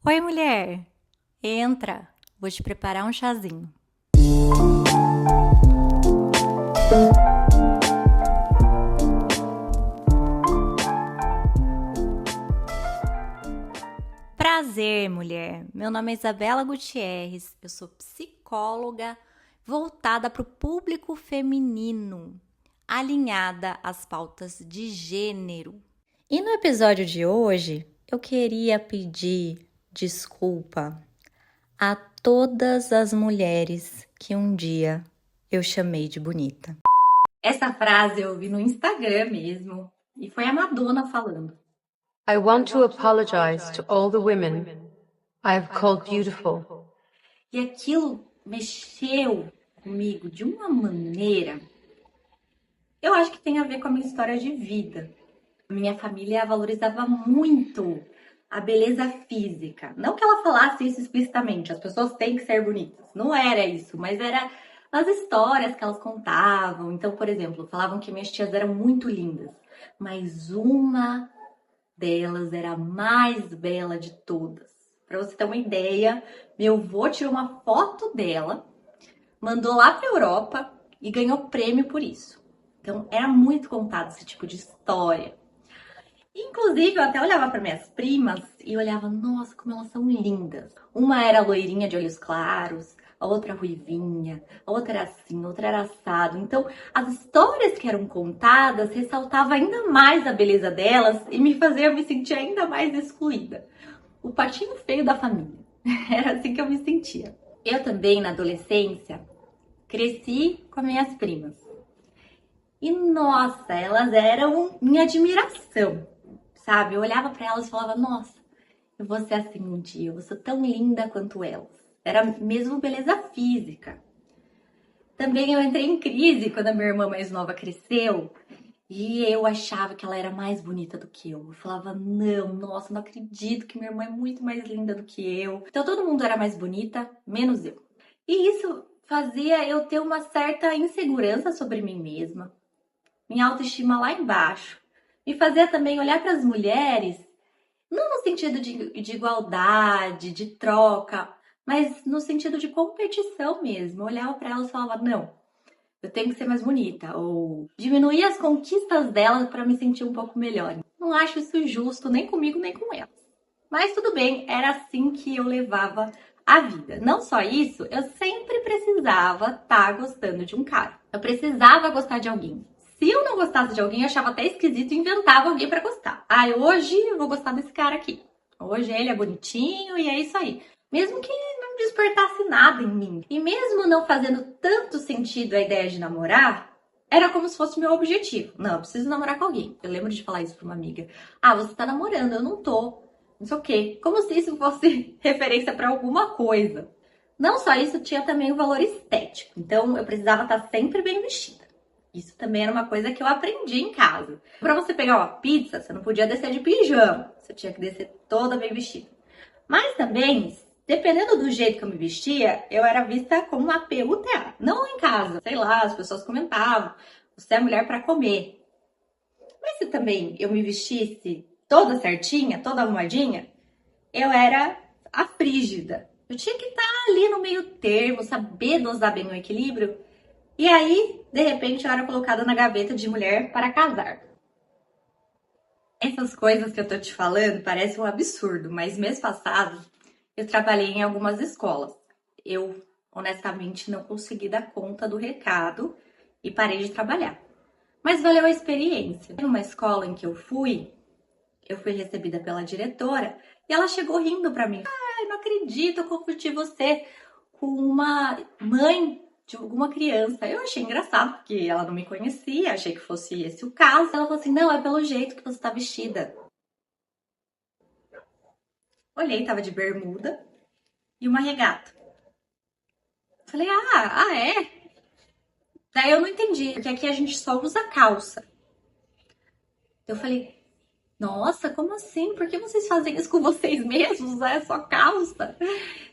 Oi, mulher. Entra. Vou te preparar um chazinho. Prazer, mulher. Meu nome é Isabela Gutierrez. Eu sou psicóloga voltada para o público feminino, alinhada às pautas de gênero. E no episódio de hoje, eu queria pedir desculpa a todas as mulheres que um dia eu chamei de bonita. Essa frase eu vi no Instagram mesmo e foi a Madonna falando. I want to apologize to all the women I have called beautiful. E aquilo mexeu comigo de uma maneira. Eu acho que tem a ver com a minha história de vida. Minha família valorizava muito a beleza física. Não que ela falasse isso explicitamente, as pessoas têm que ser bonitas. Não era isso, mas era nas histórias que elas contavam. Então, por exemplo, falavam que minhas tias eram muito lindas, mas uma delas era a mais bela de todas. Para você ter uma ideia, meu avô tirou uma foto dela, mandou lá para a Europa e ganhou prêmio por isso. Então, era muito contado esse tipo de história. Inclusive, eu até olhava para minhas primas e olhava, nossa, como elas são lindas. Uma era loirinha de olhos claros, a outra ruivinha, a outra era assim, a outra era assado. Então, as histórias que eram contadas ressaltavam ainda mais a beleza delas e me faziam me sentir ainda mais excluída. O patinho feio da família. Era assim que eu me sentia. Eu também, na adolescência, cresci com as minhas primas. E, nossa, elas eram minha admiração. Sabe, eu olhava pra elas e falava, nossa, eu vou ser assim um dia, eu vou ser tão linda quanto elas. Era mesmo beleza física. Também eu entrei em crise quando a minha irmã mais nova cresceu e eu achava que ela era mais bonita do que eu. Eu falava, não, nossa, não acredito que minha irmã é muito mais linda do que eu. Então todo mundo era mais bonita, menos eu. E isso fazia eu ter uma certa insegurança sobre mim mesma, minha autoestima lá embaixo. Me fazia também olhar para as mulheres, não no sentido de igualdade, de troca, mas no sentido de competição mesmo. Eu olhava para elas e falava, não, eu tenho que ser mais bonita. Ou diminuir as conquistas delas para me sentir um pouco melhor. Não acho isso justo, nem comigo, nem com elas. Mas tudo bem, era assim que eu levava a vida. Não só isso, eu sempre precisava estar gostando de um cara. Eu precisava gostar de alguém. Se eu não gostasse de alguém, eu achava até esquisito e inventava alguém pra gostar. Ah, hoje eu vou gostar desse cara aqui. Hoje ele é bonitinho e é isso aí. Mesmo que não despertasse nada em mim. E mesmo não fazendo tanto sentido a ideia de namorar, era como se fosse meu objetivo. Não, eu preciso namorar com alguém. Eu lembro de falar isso pra uma amiga. Ah, você tá namorando, eu não tô. Não sei o quê. Como se isso fosse referência pra alguma coisa. Não só isso, tinha também o valor estético. Então, eu precisava estar sempre bem vestida. Isso também era uma coisa que eu aprendi em casa. Para você pegar uma pizza, você não podia descer de pijama. Você tinha que descer toda bem vestida. Mas também, dependendo do jeito que eu me vestia, eu era vista como uma PUTA. Não em casa, sei lá, as pessoas comentavam. Você é mulher para comer. Mas se também eu me vestisse toda certinha, toda arrumadinha, eu era a frígida. Eu tinha que estar ali no meio termo, saber dosar bem o equilíbrio. E aí, de repente, eu era colocada na gaveta de mulher para casar. Essas coisas que eu tô te falando parecem um absurdo, mas mês passado eu trabalhei em algumas escolas. Eu, honestamente, não consegui dar conta do recado e parei de trabalhar. Mas valeu a experiência. Em uma escola em que eu fui recebida pela diretora e ela chegou rindo para mim. Ah, eu não acredito, eu confundi você com uma mãe de alguma criança. Eu achei engraçado, porque ela não me conhecia, achei que fosse esse o caso. Ela falou assim, não, é pelo jeito que você tá vestida. Olhei, tava de bermuda e uma regata. Falei, é? Daí eu não entendi, porque aqui a gente só usa calça. Eu falei, nossa, como assim? Por que vocês fazem isso com vocês mesmos? É só calça.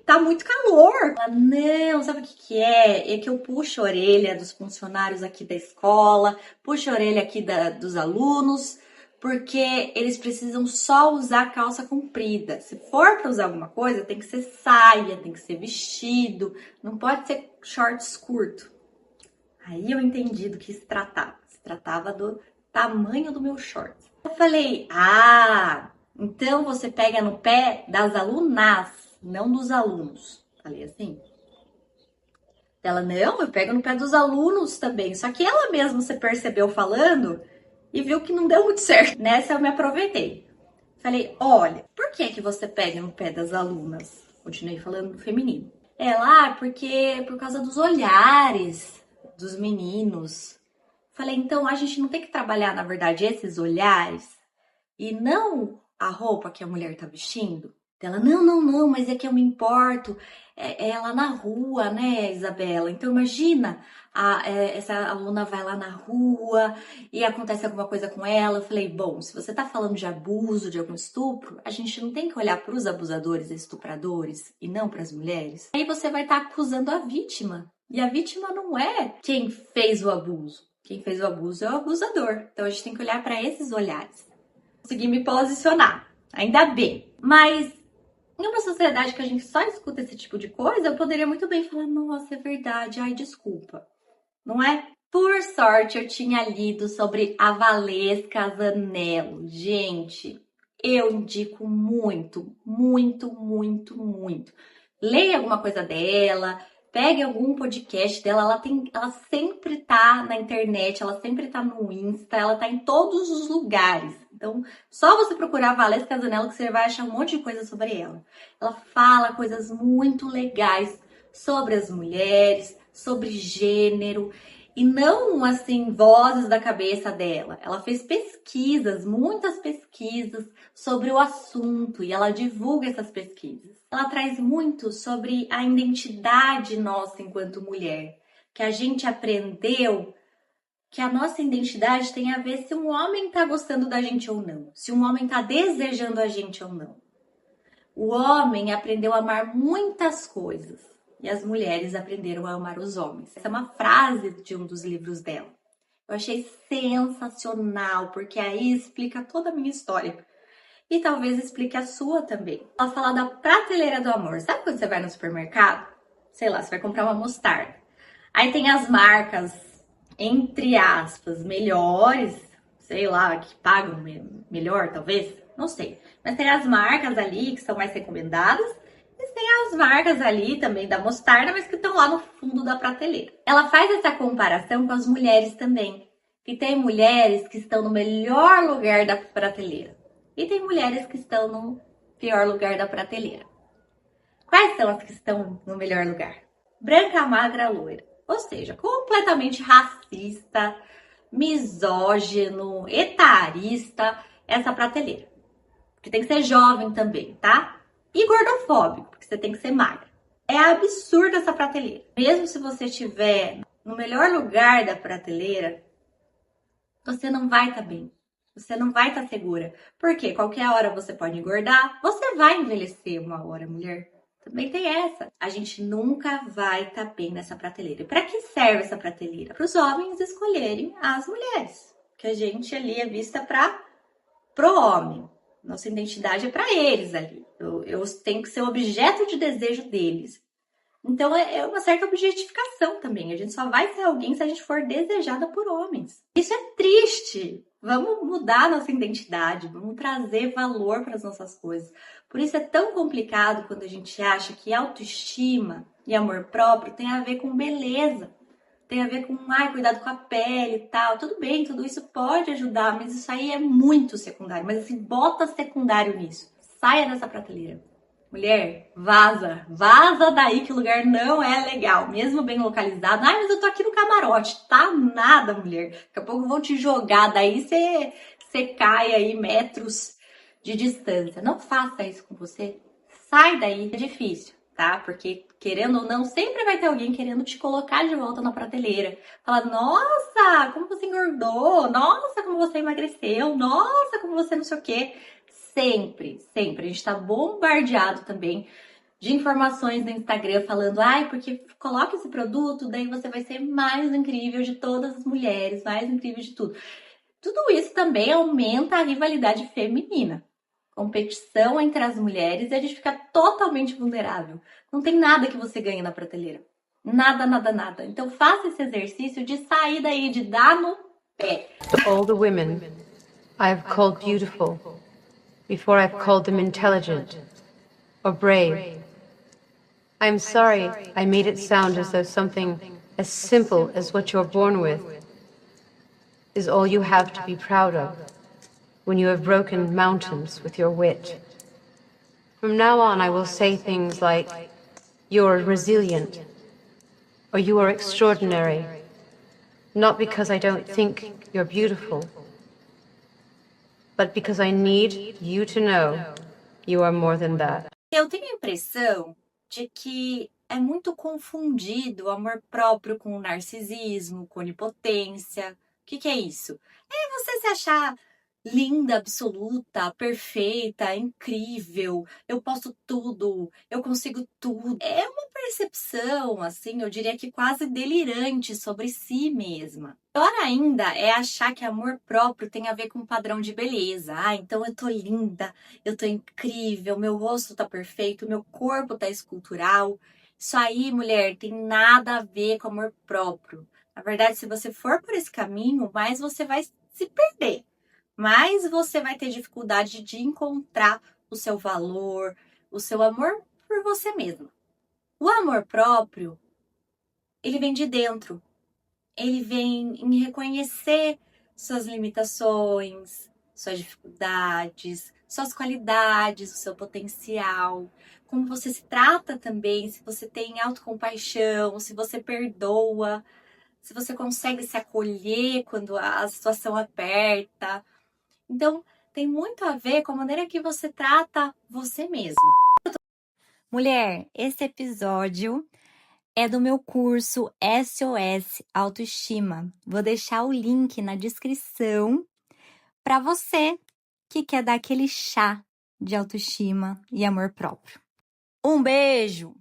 Tá muito calor. Ela, não, sabe o que é? É que eu puxo a orelha dos funcionários aqui da escola, puxo a orelha aqui dos alunos, porque eles precisam só usar calça comprida. Se for para usar alguma coisa, tem que ser saia, tem que ser vestido, não pode ser shorts curto. Aí eu entendi do que se tratava. Se tratava do tamanho do meu shorts. Eu falei, então você pega no pé das alunas, não dos alunos. Falei assim. Ela, não, eu pego no pé dos alunos também. Só que ela mesma se percebeu falando e viu que não deu muito certo. Nessa eu me aproveitei. Falei, olha, por que você pega no pé das alunas? Continuei falando no feminino. Ela, porque por causa dos olhares dos meninos. Falei, então a gente não tem que trabalhar, na verdade, esses olhares e não a roupa que a mulher tá vestindo? Ela, não, mas é que eu me importo. É lá na rua, né, Isabela? Então imagina, essa aluna vai lá na rua e acontece alguma coisa com ela. Eu falei, bom, se você tá falando de abuso, de algum estupro, a gente não tem que olhar para os abusadores e estupradores e não para as mulheres. Aí você vai estar acusando a vítima. E a vítima não é quem fez o abuso. Quem fez o abuso é o abusador. Então a gente tem que olhar para esses olhares. Consegui me posicionar, ainda bem. Mas em uma sociedade que a gente só escuta esse tipo de coisa, eu poderia muito bem falar, nossa, é verdade, ai, desculpa. Não é? Por sorte, eu tinha lido sobre a Valesca Zanello. Gente, eu indico muito, muito, muito, muito. Leia alguma coisa dela, pegue algum podcast dela, ela sempre tá na internet, ela sempre tá no Insta, ela tá em todos os lugares. Então, só você procurar Valesca Zanello que você vai achar um monte de coisa sobre ela. Ela fala coisas muito legais sobre as mulheres, sobre gênero, e não, assim, vozes da cabeça dela. Ela fez pesquisas, muitas pesquisas sobre o assunto, e ela divulga essas pesquisas. Ela traz muito sobre a identidade nossa enquanto mulher, que a gente aprendeu que a nossa identidade tem a ver se um homem tá gostando da gente ou não, se um homem tá desejando a gente ou não. O homem aprendeu a amar muitas coisas e as mulheres aprenderam a amar os homens. Essa é uma frase de um dos livros dela. Eu achei sensacional, porque aí explica toda a minha história. E talvez explique a sua também. Ela fala da prateleira do amor. Sabe quando você vai no supermercado? Sei lá, você vai comprar uma mostarda. Aí tem as marcas, entre aspas, melhores, sei lá, que pagam melhor, talvez, não sei. Mas tem as marcas ali que são mais recomendadas, e tem as marcas ali também da mostarda, mas que estão lá no fundo da prateleira. Ela faz essa comparação com as mulheres também, que tem mulheres que estão no melhor lugar da prateleira, e tem mulheres que estão no pior lugar da prateleira. Quais são as que estão no melhor lugar? Branca, magra, loira. Ou seja, completamente racista, misógino, etarista, essa prateleira. Porque tem que ser jovem também, tá? E gordofóbico, porque você tem que ser magra. É absurda essa prateleira. Mesmo se você estiver no melhor lugar da prateleira, você não vai estar bem. Você não vai estar segura. Porque qualquer hora você pode engordar, você vai envelhecer uma hora, mulher. Também tem essa. A gente nunca vai estar bem nessa prateleira. Para que serve essa prateleira? Para os homens escolherem as mulheres. Que a gente ali é vista pro homem. Nossa identidade é para eles ali. Eu tenho que ser objeto de desejo deles. Então é uma certa objetificação também. A gente só vai ser alguém se a gente for desejada por homens. Isso é triste. Vamos mudar nossa identidade, vamos trazer valor para as nossas coisas. Por isso é tão complicado quando a gente acha que autoestima e amor próprio tem a ver com beleza. Tem a ver com, cuidado com a pele e tal. Tudo bem, tudo isso pode ajudar, mas isso aí é muito secundário. Mas assim, bota secundário nisso. Saia dessa prateleira. Mulher, vaza daí que o lugar não é legal, mesmo bem localizado. Mas eu tô aqui no camarote, tá nada, mulher. Daqui a pouco vão te jogar, daí você cai aí metros de distância. Não faça isso com você, sai daí. É difícil, tá? Porque querendo ou não, sempre vai ter alguém querendo te colocar de volta na prateleira. Falar, nossa, como você engordou, nossa, como você emagreceu, nossa, como você não sei o quê. Sempre. A gente tá bombardeado também de informações no Instagram falando, porque coloca esse produto, daí você vai ser mais incrível de todas as mulheres, mais incrível de tudo. Tudo isso também aumenta a rivalidade feminina. Competição entre as mulheres e a gente fica totalmente vulnerável. Não tem nada que você ganhe na prateleira. Nada, nada, nada. Então faça esse exercício de sair daí, de dar no pé. To all the women I have called beautiful before I've called them intelligent or brave. I'm sorry I made it sound as though something as simple as what you're born with is all you have to be proud of when you have broken mountains with your wit. From now on, I will say things like, you're resilient, or you are extraordinary, not because I don't think you're beautiful, but because I need you to know you are more than that. Eu tenho a impressão de que é muito confundido o amor próprio com o narcisismo, com onipotência. O que é isso? É você se achar linda, absoluta, perfeita, incrível, eu posso tudo, eu consigo tudo. É uma percepção, assim, eu diria que quase delirante sobre si mesma. Pior ainda é achar que amor próprio tem a ver com padrão de beleza. Ah, então eu tô linda, eu tô incrível, meu rosto tá perfeito, meu corpo tá escultural. Isso aí, mulher, tem nada a ver com amor próprio. Na verdade, se você for por esse caminho, mais você vai se perder. Mas você vai ter dificuldade de encontrar o seu valor, o seu amor por você mesma. O amor próprio, ele vem de dentro. Ele vem em reconhecer suas limitações, suas dificuldades, suas qualidades, o seu potencial, como você se trata também, se você tem autocompaixão, se você perdoa, se você consegue se acolher quando a situação aperta. Então, tem muito a ver com a maneira que você trata você mesma. Mulher, esse episódio é do meu curso SOS Autoestima. Vou deixar o link na descrição para você que quer dar aquele chá de autoestima e amor próprio. Um beijo!